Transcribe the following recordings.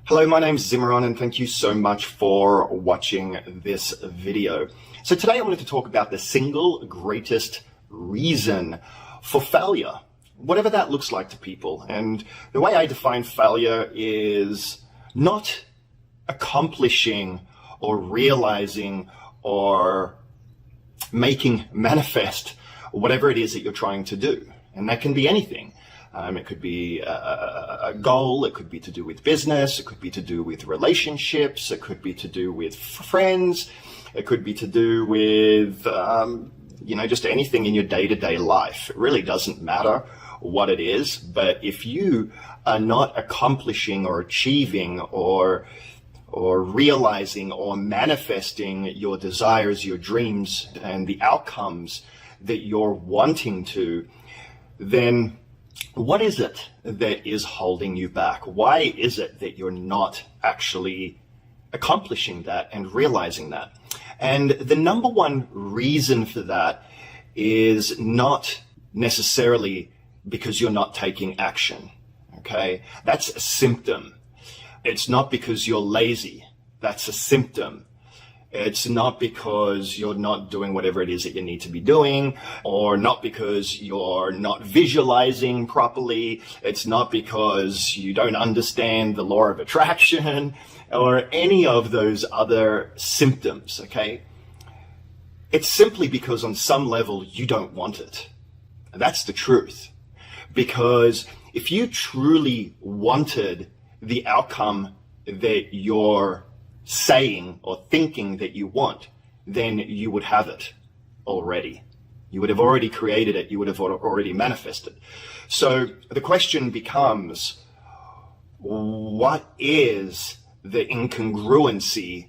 Hello, my name's Zimmaron and thank you so much for watching this video. So today I wanted to talk about the single greatest reason for failure, whatever that looks like to people. And the way I define failure is not accomplishing or realizing or making manifest whatever it is that you're trying to do. And that can be anything. It could be a goal, it could be to do with business, it could be to do with relationships, it could be to do with friends, it could be to do with, just anything in your day-to-day life. It really doesn't matter what it is, but if you are not accomplishing or achieving or realizing or manifesting your desires, your dreams, and the outcomes that you're wanting to, then what is it that is holding you back? Why is it that you're not actually accomplishing that and realizing that? And the number one reason for that is not necessarily because you're not taking action, okay? That's a symptom. It's not because you're lazy. That's a symptom. It's not because you're not doing whatever it is that you need to be doing, or not because you're not visualizing properly. It's not because you don't understand the law of attraction or any of those other symptoms, okay? It's simply because on some level you don't want it. That's the truth. Because if you truly wanted the outcome that you're saying or thinking that you want, then you would have it already. You would have already created it. You would have already manifested. So the question becomes, what is the incongruency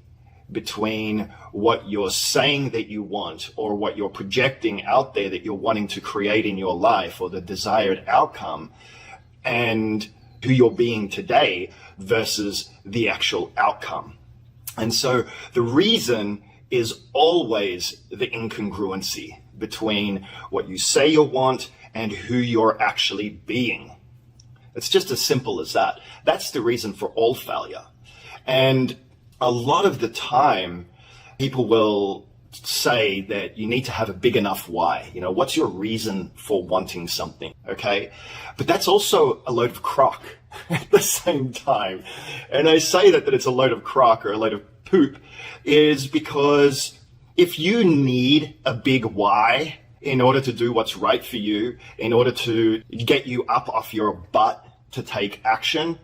between what you're saying that you want or what you're projecting out there that you're wanting to create in your life or the desired outcome and who you're being today versus the actual outcome? And so the reason is always the incongruency between what you say you want and who you're actually being. It's just as simple as that. That's the reason for all failure. And a lot of the time, people will say that you need to have a big enough why. What's your reason for wanting something, okay? But that's also a load of crock at the same time. And I say that it's a load of crock or a load of poop is because if you need a big why in order to do what's right for you, in order to get you up off your butt to take action,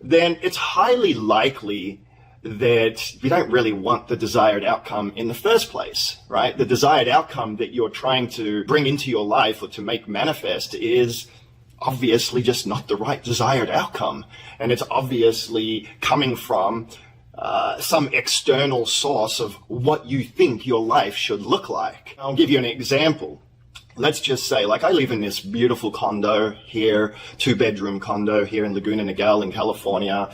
then it's highly likely that you don't really want the desired outcome in the first place, right? The desired outcome that you're trying to bring into your life or to make manifest is obviously just not the right desired outcome. And it's obviously coming from some external source of what you think your life should look like. I'll give you an example. Let's just say, I live in this beautiful condo here, 2-bedroom condo here in Laguna Niguel in California.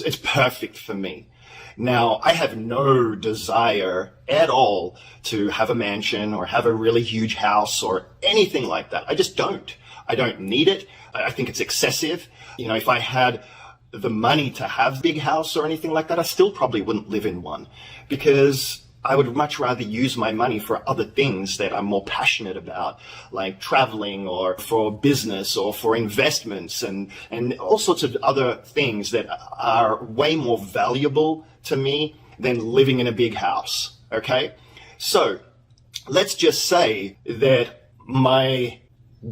It's perfect for me. Now, I have no desire at all to have a mansion or have a really huge house or anything like that. I just don't. I don't need it. I think it's excessive. If I had the money to have a big house or anything like that, I still probably wouldn't live in one because I would much rather use my money for other things that I'm more passionate about, like traveling or for business or for investments and all sorts of other things that are way more valuable to me than living in a big house, okay? So let's just say that my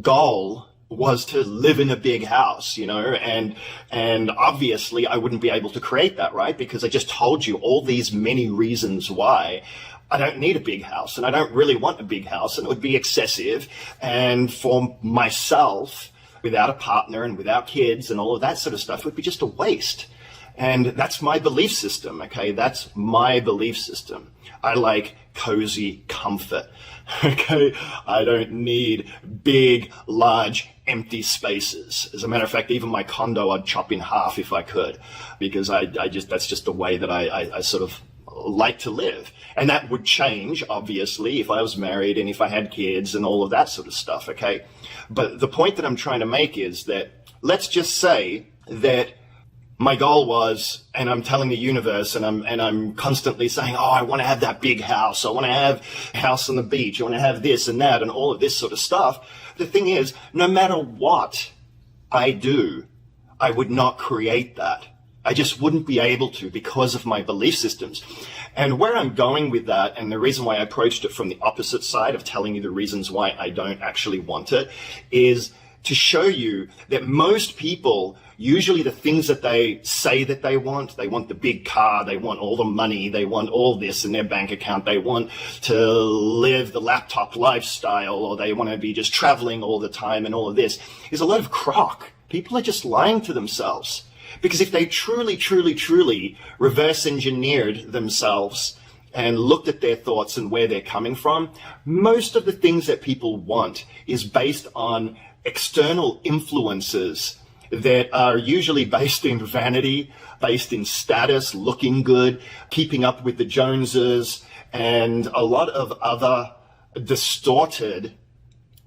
goal was to live in a big house, and obviously I wouldn't be able to create that, right? Because I just told you all these many reasons why I don't need a big house and I don't really want a big house and it would be excessive. And for myself, without a partner and without kids and all of that sort of stuff, it would be just a waste. And that's my belief system, okay? That's my belief system. I like cozy comfort, okay? I don't need big, large, empty spaces. As a matter of fact, even my condo I'd chop in half if I could, because that's just the way that I sort of like to live. And that would change, obviously, if I was married and if I had kids and all of that sort of stuff, okay? But the point that I'm trying to make is that let's just say that my goal was, and I'm telling the universe, and I'm constantly saying, oh, I want to have that big house. I want to have a house on the beach. I want to have this and that and all of this sort of stuff. The thing is, no matter what I do, I would not create that. I just wouldn't be able to because of my belief systems. And where I'm going with that, and the reason why I approached it from the opposite side of telling you the reasons why I don't actually want it, is to show you that most people, usually the things that they say that they want the big car, they want all the money, they want all this in their bank account, they want to live the laptop lifestyle, or they want to be just traveling all the time, and all of this is a lot of crock. People are just lying to themselves. Because if they truly, truly, truly reverse engineered themselves and looked at their thoughts and where they're coming from, most of the things that people want is based on external influences that are usually based in vanity, based in status, looking good, keeping up with the Joneses, and a lot of other distorted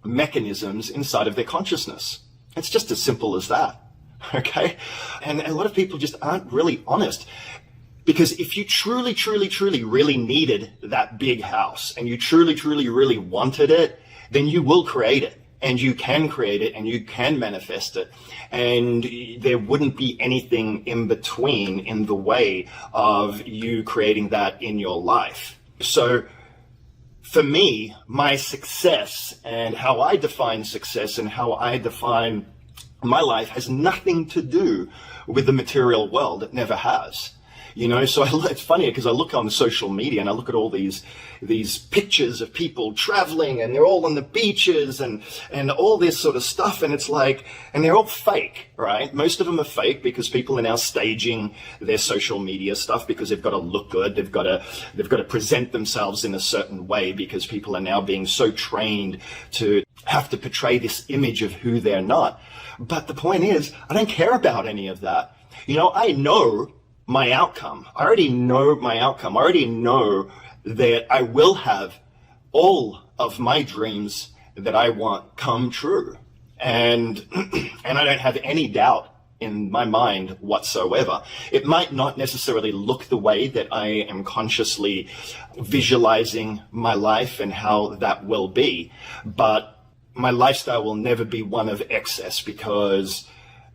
mechanisms inside of their consciousness. It's just as simple as that. Okay? And a lot of people just aren't really honest. Because if you truly, truly, truly really needed that big house, and you truly, truly, really wanted it, then you will create it. And you can create it, and you can manifest it. And there wouldn't be anything in between in the way of you creating that in your life. So for me, my success and how I define success and how I define my life has nothing to do with the material world. It never has. You know, so it's funny because I look on social media and I look at all these pictures of people traveling, and they're all on the beaches and all this sort of stuff, and it's like, and they're all fake, right? Most of them are fake because people are now staging their social media stuff because they've got to look good, they've got to present themselves in a certain way because people are now being so trained to have to portray this image of who they're not. But the point is, I don't care about any of that. You know, I know my outcome. I already know my outcome. I already know that I will have all of my dreams that I want come true. And I don't have any doubt in my mind whatsoever. It might not necessarily look the way that I am consciously visualizing my life and how that will be, but my lifestyle will never be one of excess, because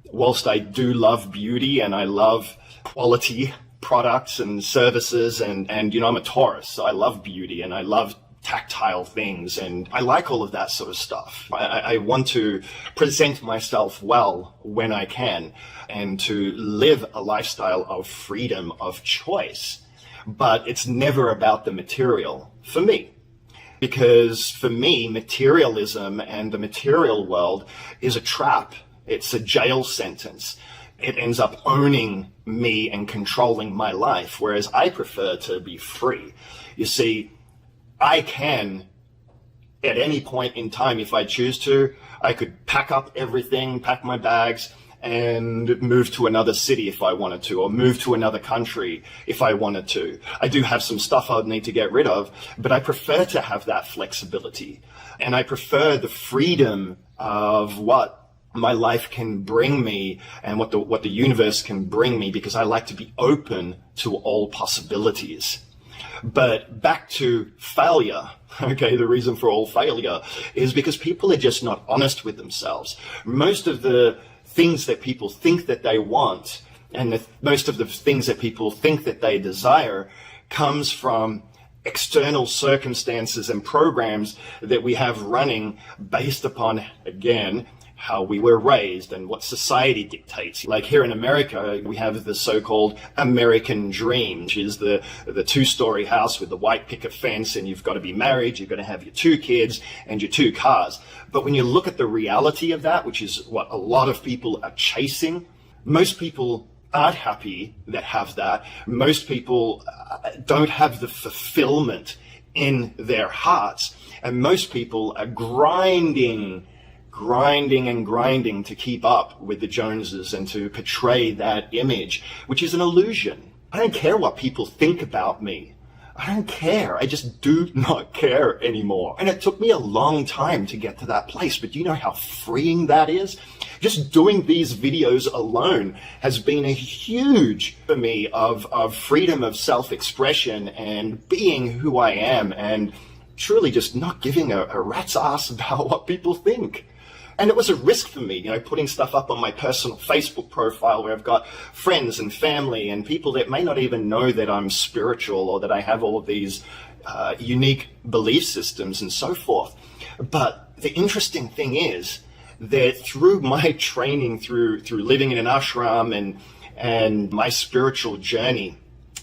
whilst I do love beauty and I love quality products and services, and you know, I'm a Taurus, so I love beauty and I love tactile things, and I like all of that sort of stuff. I want to present myself well when I can, and to live a lifestyle of freedom, of choice. But it's never about the material for me. Because for me, materialism and the material world is a trap. It's a jail sentence. It ends up owning me and controlling my life, whereas I prefer to be free. You see, I can, at any point in time, if I choose to, I could pack up everything, pack my bags, and move to another city if I wanted to, or move to another country if I wanted to. I do have some stuff I'd need to get rid of, but I prefer to have that flexibility. And I prefer the freedom of what my life can bring me and what the universe can bring me, because I like to be open to all possibilities. But back to failure, okay, the reason for all failure is because people are just not honest with themselves. Most of the things that people think that they want, and most of the things that people think that they desire, comes from external circumstances and programs that we have running based upon, again, how we were raised and what society dictates. Like here in America, we have the so-called American dream, which is the two-story house with the white picket fence, and you've got to be married, you've got to have your 2 kids and your 2 cars. But when you look at the reality of that, which is what a lot of people are chasing, most people aren't happy that have that. Most people don't have the fulfillment in their hearts. And most people are grinding to keep up with the Joneses and to portray that image, which is an illusion. I don't care what people think about me. I don't care. I just do not care anymore. And it took me a long time to get to that place. But do you know how freeing that is? Just doing these videos alone has been a huge for me of freedom of self-expression and being who I am and truly just not giving a rat's ass about what people think. And it was a risk for me, putting stuff up on my personal Facebook profile where I've got friends and family and people that may not even know that I'm spiritual or that I have all of these unique belief systems and so forth. But the interesting thing is that through my training, through living in an ashram and my spiritual journey,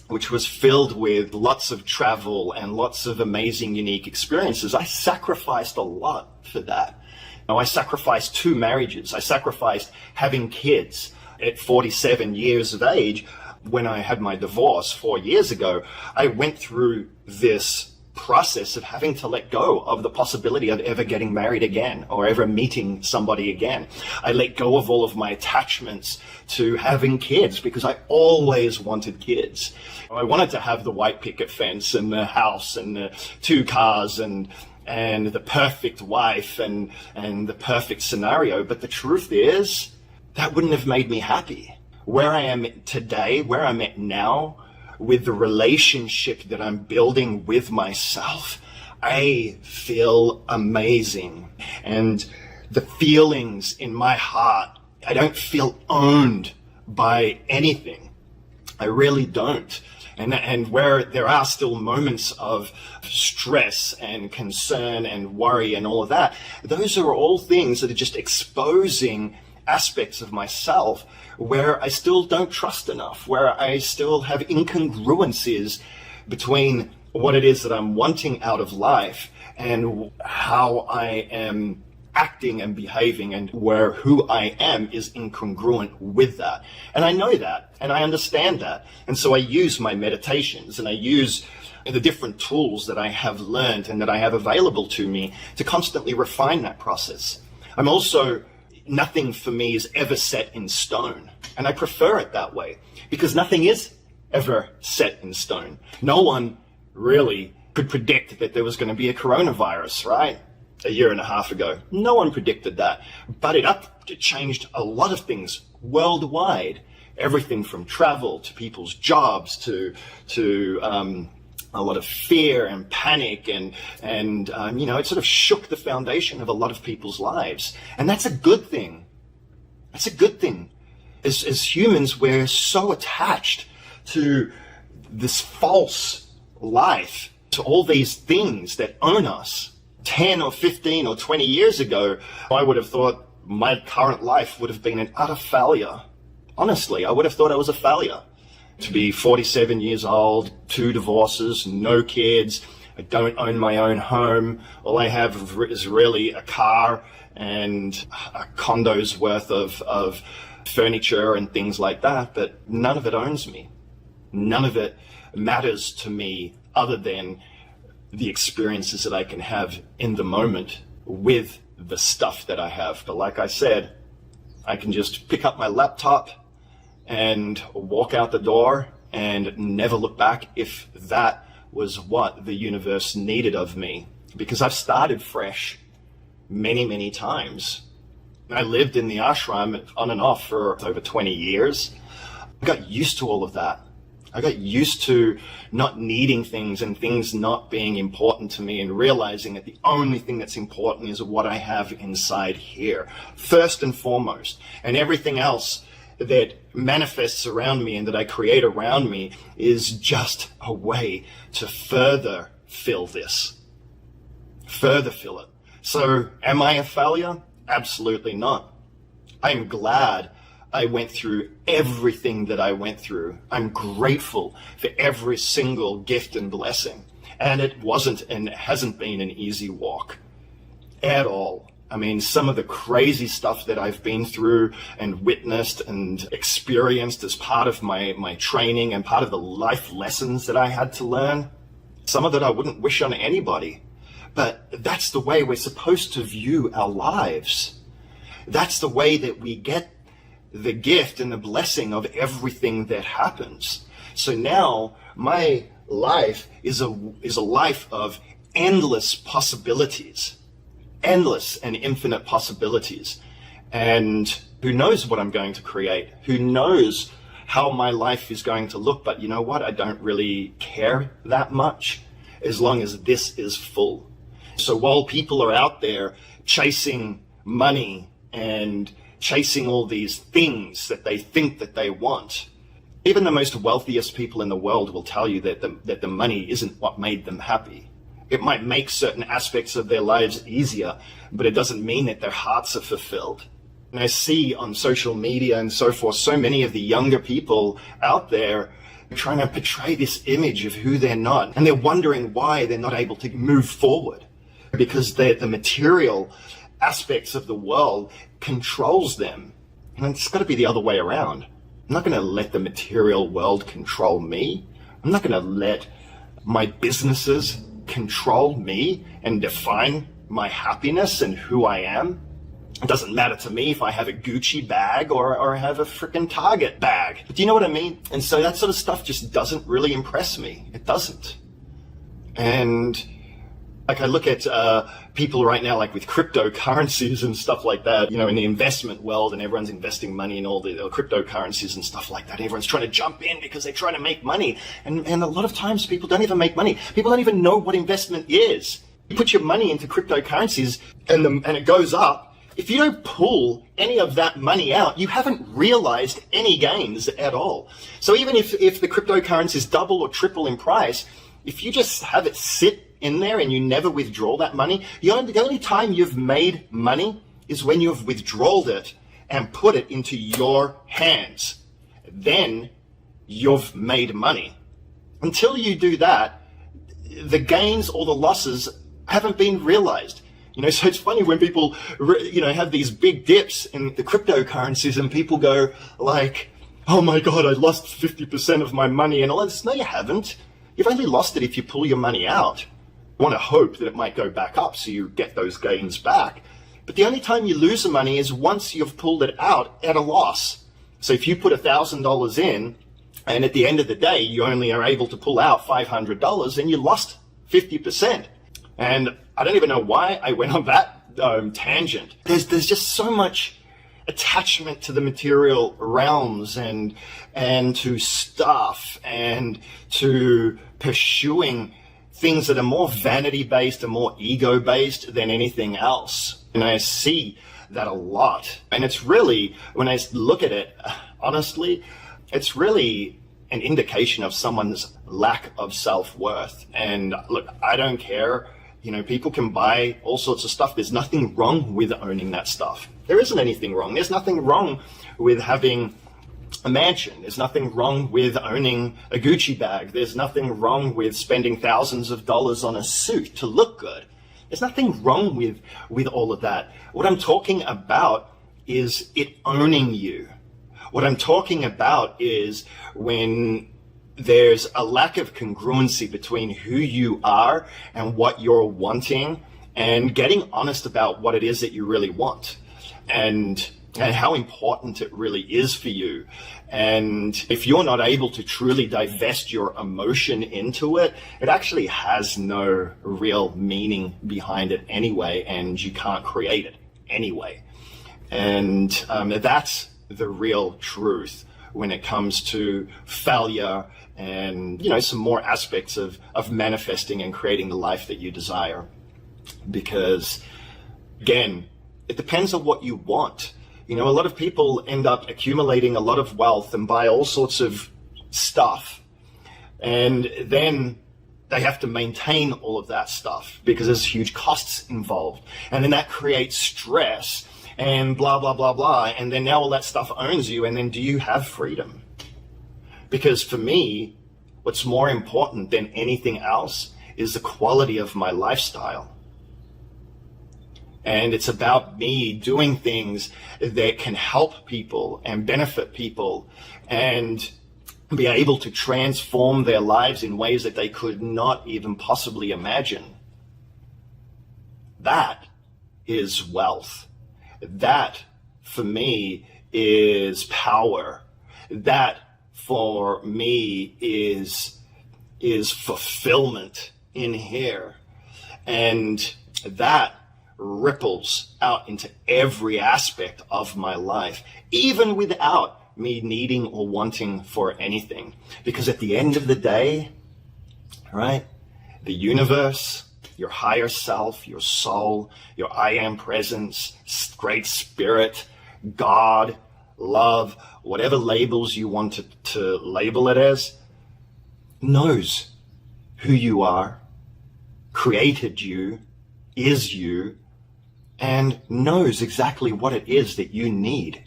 which was filled with lots of travel and lots of amazing, unique experiences, I sacrificed a lot for that. I sacrificed 2 marriages. I sacrificed having kids at 47 years of age. When I had my divorce 4 years ago, I went through this process of having to let go of the possibility of ever getting married again or ever meeting somebody again. I let go of all of my attachments to having kids because I always wanted kids. I wanted to have the white picket fence and the house and the 2 cars and the perfect wife and the perfect scenario. But the truth is, that wouldn't have made me happy. Where I am today, where I'm at now, with the relationship that I'm building with myself, I feel amazing. And the feelings in my heart, I don't feel owned by anything. I really don't. And where there are still moments of stress and concern and worry and all of that, those are all things that are just exposing aspects of myself where I still don't trust enough, where I still have incongruencies between what it is that I'm wanting out of life and how I am acting and behaving, and where who I am is incongruent with that. And I know that, and I understand that. And so I use my meditations and I use the different tools that I have learned and that I have available to me to constantly refine that process. I'm also, nothing for me is ever set in stone. And I prefer it that way because nothing is ever set in stone. No one really could predict that there was going to be a coronavirus, right? A year and a half ago. No one predicted that. But it changed a lot of things worldwide. Everything from travel to people's jobs to a lot of fear and panic and it sort of shook the foundation of a lot of people's lives. And that's a good thing. That's a good thing. As humans, we're so attached to this false life, to all these things that own us. 10 or 15 or 20 years ago, I would have thought my current life would have been an utter failure. Honestly, I would have thought I was a failure. To be 47 years old, 2 divorces, no kids, I don't own my own home. All I have is really a car and a condo's worth of furniture and things like that, but none of it owns me. None of it matters to me other than the experiences that I can have in the moment with the stuff that I have. But like I said, I can just pick up my laptop and walk out the door and never look back if that was what the universe needed of me. Because I've started fresh many, many times. I lived in the ashram on and off for over 20 years. I got used to all of that. I got used to not needing things and things not being important to me and realizing that the only thing that's important is what I have inside here, first and foremost. And everything else that manifests around me and that I create around me is just a way to further fill this, further fill it. So am I a failure? Absolutely not. I'm glad I went through everything that I went through. I'm grateful for every single gift and blessing. And it wasn't and it hasn't been an easy walk at all. I mean, some of the crazy stuff that I've been through and witnessed and experienced as part of my training and part of the life lessons that I had to learn, some of it I wouldn't wish on anybody. But that's the way we're supposed to view our lives. That's the way that we get the gift and the blessing of everything that happens. So now my life is a life of endless possibilities, endless and infinite possibilities. And who knows what I'm going to create? Who knows how my life is going to look? But you know what? I don't really care that much as long as this is full. So while people are out there chasing money and chasing all these things that they think that they want, even the most wealthiest people in the world will tell you that the money isn't what made them happy. It might make certain aspects of their lives easier, but it doesn't mean that their hearts are fulfilled. And I see on social media and so forth, so many of the younger people out there trying to portray this image of who they're not. And they're wondering why they're not able to move forward, because the material aspects of the world controls them. And it's got to be the other way around. I'm not going to let the material world control me. I'm not going to let my businesses control me and define my happiness and who I am. It doesn't matter to me if I have a Gucci bag or I have a freaking Target bag. But do you know what I mean? And so that sort of stuff just doesn't really impress me. It doesn't. And like I look at people right now, like with cryptocurrencies and stuff like that, you know, in the investment world, and everyone's investing money in all the cryptocurrencies and stuff like that. Everyone's trying to jump in because they're trying to make money. And a lot of times people don't even make money. People don't even know what investment is. You put your money into cryptocurrencies and it goes up. If you don't pull any of that money out, you haven't realized any gains at all. So even if the cryptocurrencies double or triple in price, if you just have it sit in there and you never withdraw that money, the only time you've made money is when you've withdrawn it and put it into your hands. Then you've made money. Until you do that, the gains or the losses haven't been realized. You know, so it's funny when people, you know, have these big dips in the cryptocurrencies and people go like, oh my God, I lost 50% of my money and all this. No, you haven't. You've only lost it if you pull your money out. You want to hope that it might go back up so you get those gains back. But the only time you lose the money is once you've pulled it out at a loss. So if you put $1,000 in and at the end of the day, you only are able to pull out $500 and you lost 50%. And I don't even know why I went on that tangent. There's just so much attachment to the material realms and to stuff and to pursuing things that are more vanity-based and more ego-based than anything else. And I see that a lot. And it's really, when I look at it, honestly, it's really an indication of someone's lack of self-worth. And look, I don't care. You know, people can buy all sorts of stuff. There's nothing wrong with owning that stuff. There isn't anything wrong. There's nothing wrong with having a mansion. There's nothing wrong with owning a Gucci bag. There's nothing wrong with spending thousands of dollars on a suit to look good. There's nothing wrong with all of that. What I'm talking about is it owning you. What I'm talking about is when there's a lack of congruency between who you are and what you're wanting, and getting honest about what it is that you really want and how important it really is for you. And if you're not able to truly divest your emotion into it, it actually has no real meaning behind it anyway, and you can't create it anyway. And that's the real truth when it comes to failure and, you know, some more aspects of manifesting and creating the life that you desire. Because, again, it depends on what you want. You know, a lot of people end up accumulating a lot of wealth and buy all sorts of stuff. And then they have to maintain all of that stuff because there's huge costs involved. And then that creates stress and blah, blah, blah, blah. And then now all that stuff owns you. And then do you have freedom? Because for me, what's more important than anything else is the quality of my lifestyle. And it's about me doing things that can help people and benefit people and be able to transform their lives in ways that they could not even possibly imagine. That is wealth. That, for me, is power. That, for me, is is fulfillment in here. And that ripples out into every aspect of my life, even without me needing or wanting for anything. Because at the end of the day, right, the universe, your higher self, your soul, your I am presence, great spirit, God, love, whatever labels you want to label it as, knows who you are, created you, is you, and knows exactly what it is that you need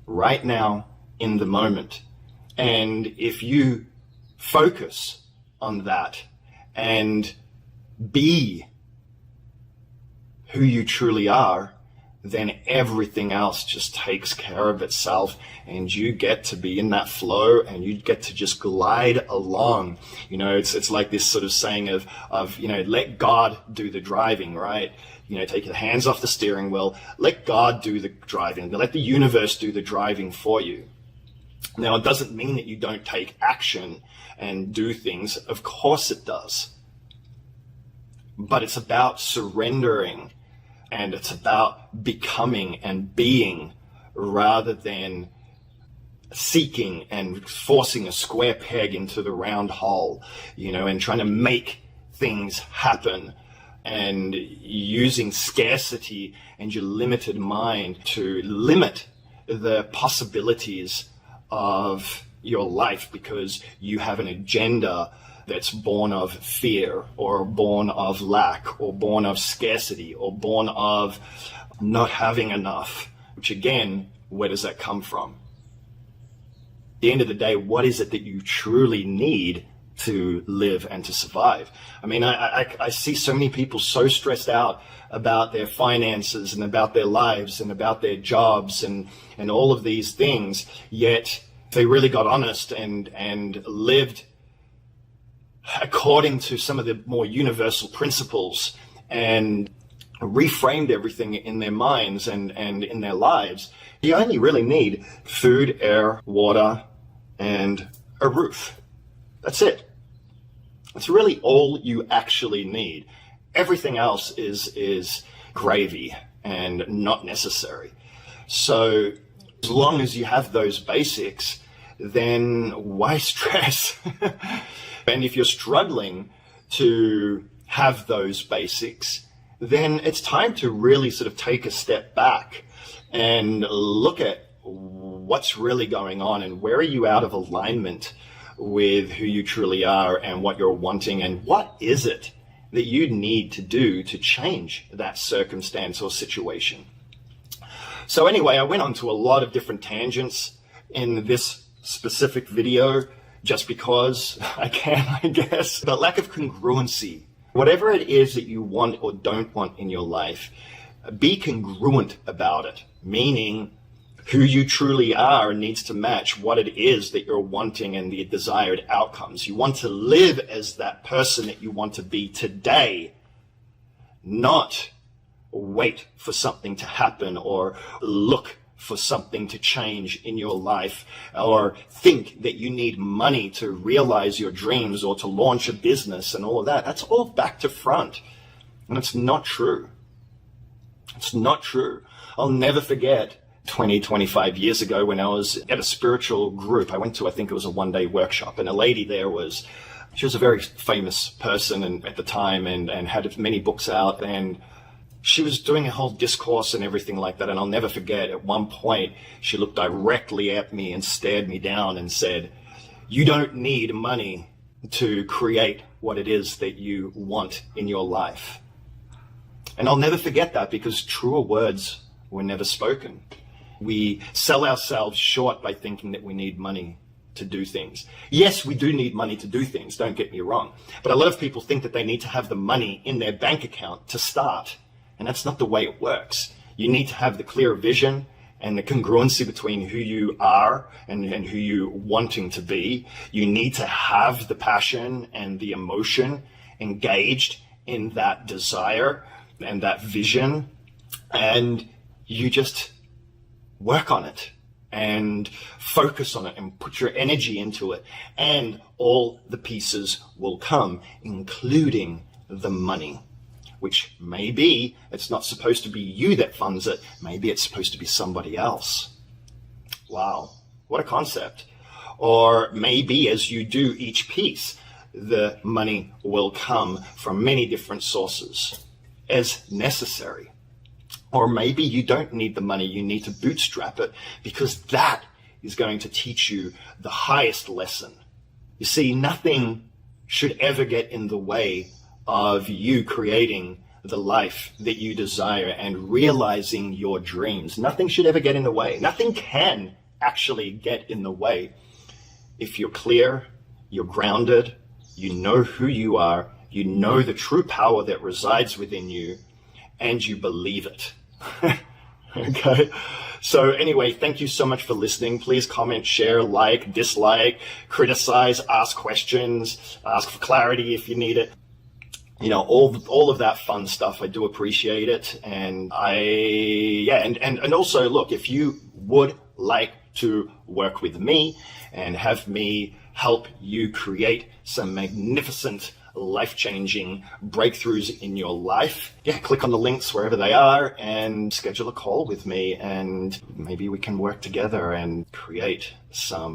right now in the moment. And if you focus on that and be who you truly are, then everything else just takes care of itself, and you get to be in that flow, and you get to just glide along. You know, it's like this sort of saying of let God do the driving, right? You know, take your hands off the steering wheel, let God do the driving, let the universe do the driving for you. Now, it doesn't mean that you don't take action and do things. Of course it does. But it's about surrendering, and it's about becoming and being, rather than seeking and forcing a square peg into the round hole, you know, and trying to make things happen, and using scarcity and your limited mind to limit the possibilities of your life because you have an agenda that's born of fear, or born of lack, or born of scarcity, or born of not having enough, which again, where does that come from? At the end of the day, what is it that you truly need to live and to survive? I mean, I see so many people so stressed out about their finances and about their lives and about their jobs and all of these things, yet they really got honest and lived according to some of the more universal principles and reframed everything in their minds and in their lives. You only really need food, air, water, and a roof. That's it. That's really all you actually need. Everything else is gravy and not necessary. So as long as you have those basics, then why stress? And if you're struggling to have those basics, then it's time to really sort of take a step back and look at what's really going on, and where are you out of alignment with who you truly are and what you're wanting, and what is it that you need to do to change that circumstance or situation. So anyway, I went on to a lot of different tangents in this specific video, just because I can, I guess. The lack of congruency. Whatever it is that you want or don't want in your life, be congruent about it, meaning who you truly are needs to match what it is that you're wanting and the desired outcomes. You want to live as that person that you want to be today, not wait for something to happen or look for something to change in your life, or think that you need money to realize your dreams or to launch a business and all of that. That's all back to front. And it's not true. It's not true. I'll never forget 25 years ago when I was at a spiritual group. I went to, I think it was a one-day workshop, and a lady there she was a very famous person at the time and had many books out, and she was doing a whole discourse and everything like that. And I'll never forget, at one point, she looked directly at me and stared me down and said, "You don't need money to create what it is that you want in your life." And I'll never forget that, because truer words were never spoken. We sell ourselves short by thinking that we need money to do things. Yes, we do need money to do things, don't get me wrong. But a lot of people think that they need to have the money in their bank account to start. And that's not the way it works. You need to have the clear vision and the congruency between who you are and who you're wanting to be. You need to have the passion and the emotion engaged in that desire and that vision. And you just work on it. and focus on it and put your energy into it, and all the pieces will come, including the money, which maybe it's not supposed to be you that funds it. Maybe it's supposed to be somebody else. Wow, what a concept. Or maybe as you do each piece, the money will come from many different sources as necessary. Or maybe you don't need the money, you need to bootstrap it, because that is going to teach you the highest lesson. You see, nothing should ever get in the way of you creating the life that you desire and realizing your dreams. Nothing should ever get in the way. Nothing can actually get in the way. If you're clear, you're grounded, you know who you are, you know the true power that resides within you, and you believe it. Okay? So anyway, thank you so much for listening. Please comment, share, like, dislike, criticize, ask questions, ask for clarity if you need it. You know, all of that fun stuff. I do appreciate it. And and also, look, if you would like to work with me and have me help you create some magnificent life-changing breakthroughs in your life, click on the links wherever they are and schedule a call with me, and maybe we can work together and create some